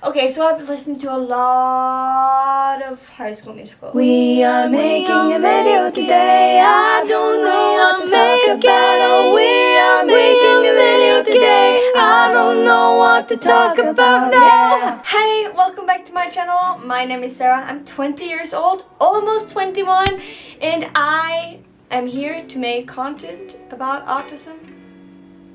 Okay, so I've listened to a lot of High School Musical. We are making a video today. I don't know what to talk about. Oh, we are making a video today. I don't know what to talk about now. Hey, welcome back to my channel. My name is Sarah. I'm 20 years old, almost 21, and I am here to make content about autism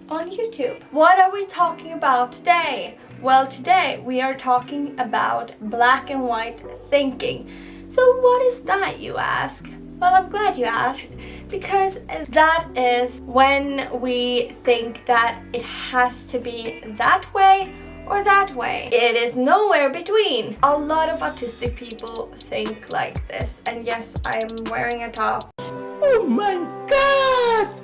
on YouTube. What are we talking about today? Well, today we are talking about black and white thinking. So what is that, you ask? Well, I'm glad you asked, because that is when we think that it has to be that way or that way. It is nowhere between. A lot of autistic people think like this, and yes, I am wearing a top. Oh my god!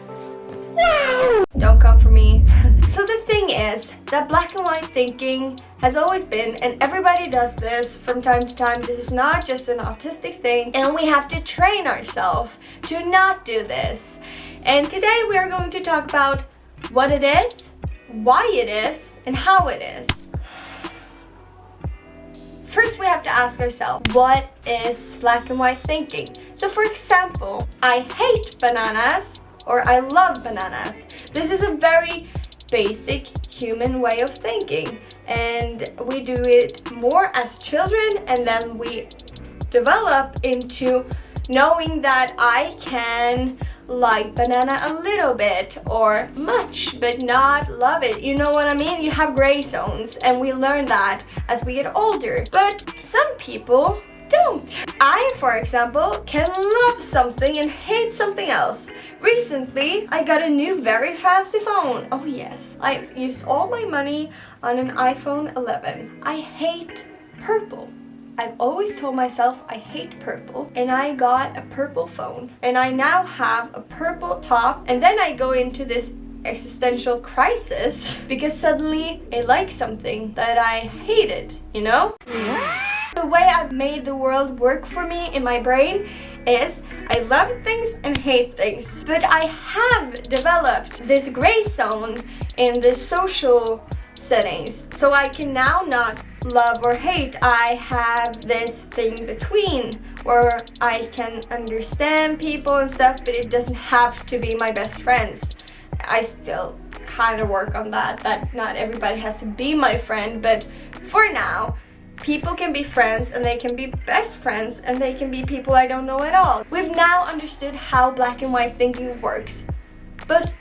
Wow! Don't come for me. So the thing is that black and white thinking has always been, and everybody does this from time to time. This is not just an autistic thing, and we have to train ourselves to not do this. And today we are going to talk about what it is, why it is, and how it is. First, we have to ask ourselves, what is black and white thinking? So for example, I hate bananas or I love bananas. This is a very basic human way of thinking, and we do it more as children, and then we develop into knowing that I can like banana a little bit or much but not love it. You know what I mean? You have gray zones, and we learn that as we get older. But some people don't. I, for example, can love something and hate something else. Recently, I got a new very fancy phone. Oh yes, I've used all my money on an iPhone 11. I hate purple. I've always told myself I hate purple, and I got a purple phone. And I now have a purple top, and then I go into this existential crisis because suddenly I like something that I hated, you know? The way I've made the world work for me in my brain is I love things and hate things. But I have developed this gray zone in the social settings. So I can now not love or hate. I have this thing between where I can understand people and stuff, but it doesn't have to be my best friends. I still kind of work on that not everybody has to be my friend, but for now, people can be friends, and they can be best friends, and they can be people I don't know at all. We've now understood how black and white thinking works, but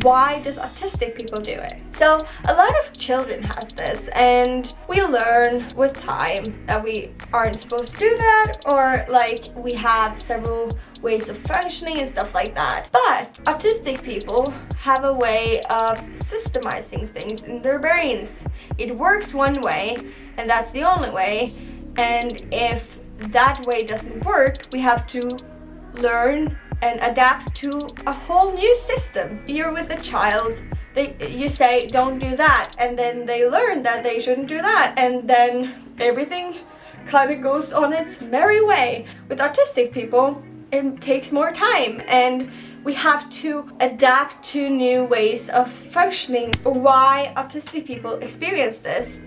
why does autistic people do it? So a lot of children has this, and we learn with time that we aren't supposed to do that, or like we have several ways of functioning and stuff like that. But autistic people have a way of systemizing things in their brains. It works one way, and that's the only way, and if that way doesn't work, we have to learn and adapt to a whole new system. You're with a child, you say don't do that, and then they learn that they shouldn't do that, and then everything kind of goes on its merry way. With autistic people, it takes more time, and we have to adapt to new ways of functioning. Why autistic people experience this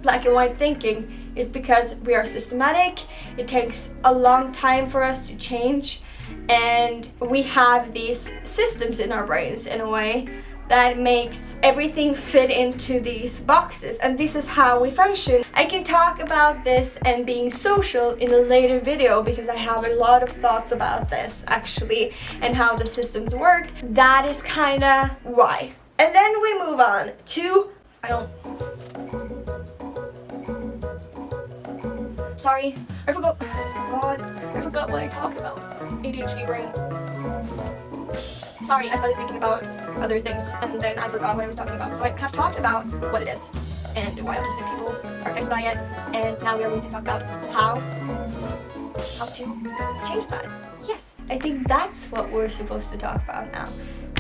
black and white thinking is because we are systematic. It takes a long time for us to change, and we have these systems in our brains in a way that makes everything fit into these boxes, and this is how we function. I can talk about this and being social in a later video because I have a lot of thoughts about this actually and how the systems work. That is kinda why. And then we move on to Sorry, I forgot. Oh God, I forgot what I talked about. ADHD brain. Sorry, I started thinking about other things, and then I forgot what I was talking about. So I have talked about what it is and why autistic people are affected by it, and now we are going to talk about how to change that. Yes, I think that's what we're supposed to talk about now.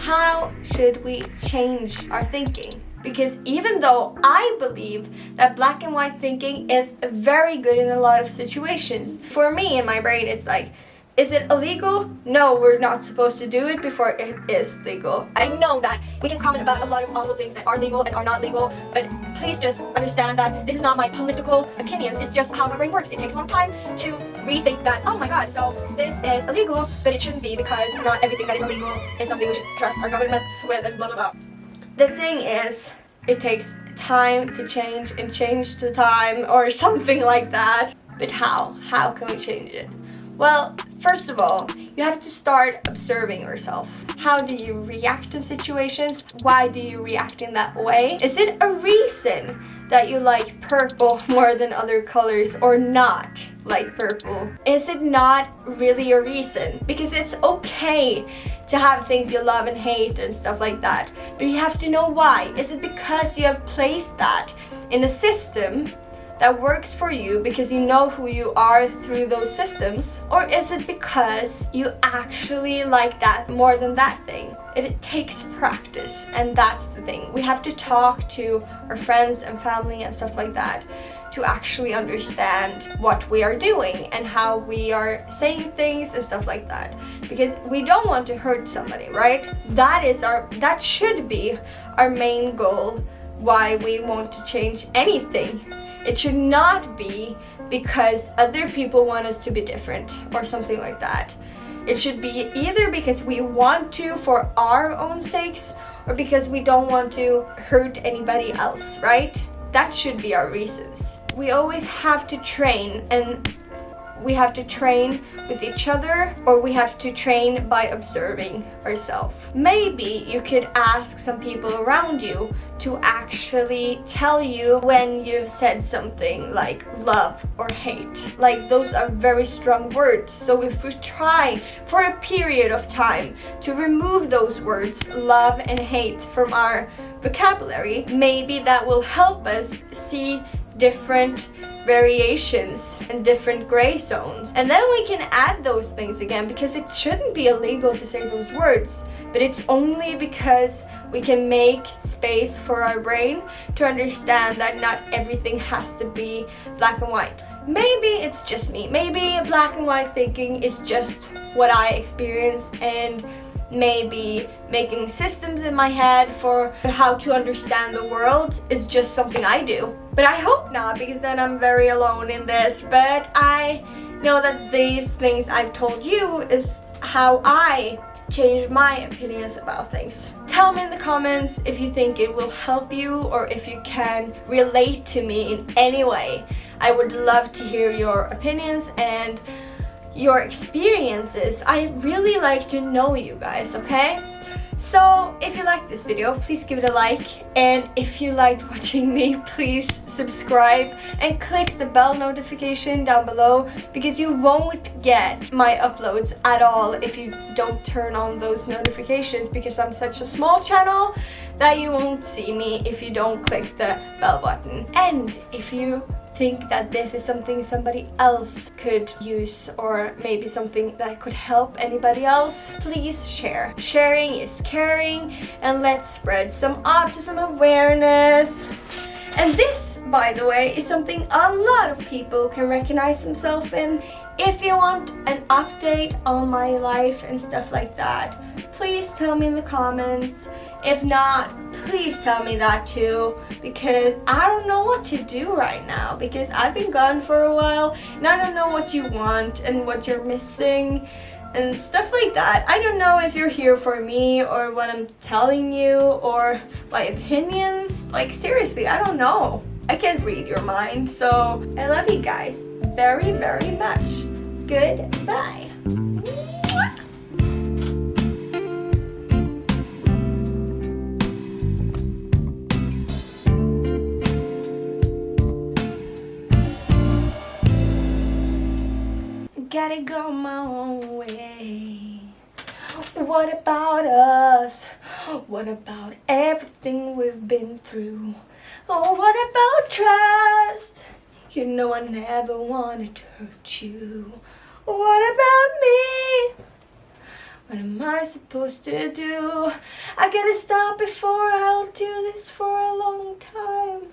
How should we change our thinking? Because even though I believe that black and white thinking is very good in a lot of situations, for me in my brain it's like Is it illegal? No, we're not supposed to do it before it is legal. I know that we can comment about a lot of awful things that are legal and are not legal, but please just understand that this is not my political opinions. It's just how my brain works. It takes a long time to rethink that, oh my god, so this is illegal, but it shouldn't be, because not everything that is illegal is something we should trust our governments with, and blah blah blah. The thing is, it takes time to change, and change to time, or something like that. But how? How can we change it? Well, first of all, you have to start observing yourself. How do you react to situations? Why do you react in that way? Is it a reason that you like purple more than other colors, or not like purple? Is it not really a reason? Because it's okay to have things you love and hate and stuff like that, but you have to know why. Is it because you have placed that in a system that works for you because you know who you are through those systems? Or is it because you actually like that more than that thing? It takes practice, and that's the thing. We have to talk to our friends and family and stuff like that to actually understand what we are doing and how we are saying things and stuff like that, because we don't want to hurt somebody, right? That should be our main goal, why we want to change anything. It should not be because other people want us to be different or something like that. It should be either because we want to for our own sakes, or because we don't want to hurt anybody else, right? That should be our reasons. We always have to train, and we have to train with each other, or we have to train by observing ourselves. Maybe you could ask some people around you to actually tell you when you've said something like love or hate. Like, those are very strong words. So if we try for a period of time to remove those words, love and hate, from our vocabulary, maybe that will help us see different variations and different gray zones, and then we can add those things again, because it shouldn't be illegal to say those words, but it's only because we can make space for our brain to understand that not everything has to be black and white. Maybe it's just me, maybe black and white thinking is just what I experience, and maybe making systems in my head for how to understand the world is just something I do. But I hope not, because then I'm very alone in this. But I know that these things I've told you is how I change my opinions about things. Tell me in the comments if you think it will help you, or if you can relate to me in any way. I would love to hear your opinions and your experiences. I really like to know you guys, okay? So if you liked this video, please give it a like, and if you liked watching me, please subscribe and click the bell notification down below, because you won't get my uploads at all if you don't turn on those notifications, because I'm such a small channel that you won't see me if you don't click the bell button. And if you think that this is something somebody else could use, or maybe something that could help anybody else, please share. Sharing is caring, and let's spread some autism awareness. And this, by the way, is something a lot of people can recognize themselves in. If you want an update on my life and stuff like that, please tell me in the comments. If not, please tell me that too, because I don't know what to do right now, because I've been gone for a while and I don't know what you want and what you're missing and stuff like that. I don't know if you're here for me or what I'm telling you or my opinions. Like, seriously, I don't know. I can't read your mind. So I love you guys very, very much. Goodbye. Gotta go my own way. What about us? What about everything we've been through? Oh, what about trust? You know I never wanted to hurt you. What about me? What am I supposed to do? I gotta stop before I'll do this for a long time.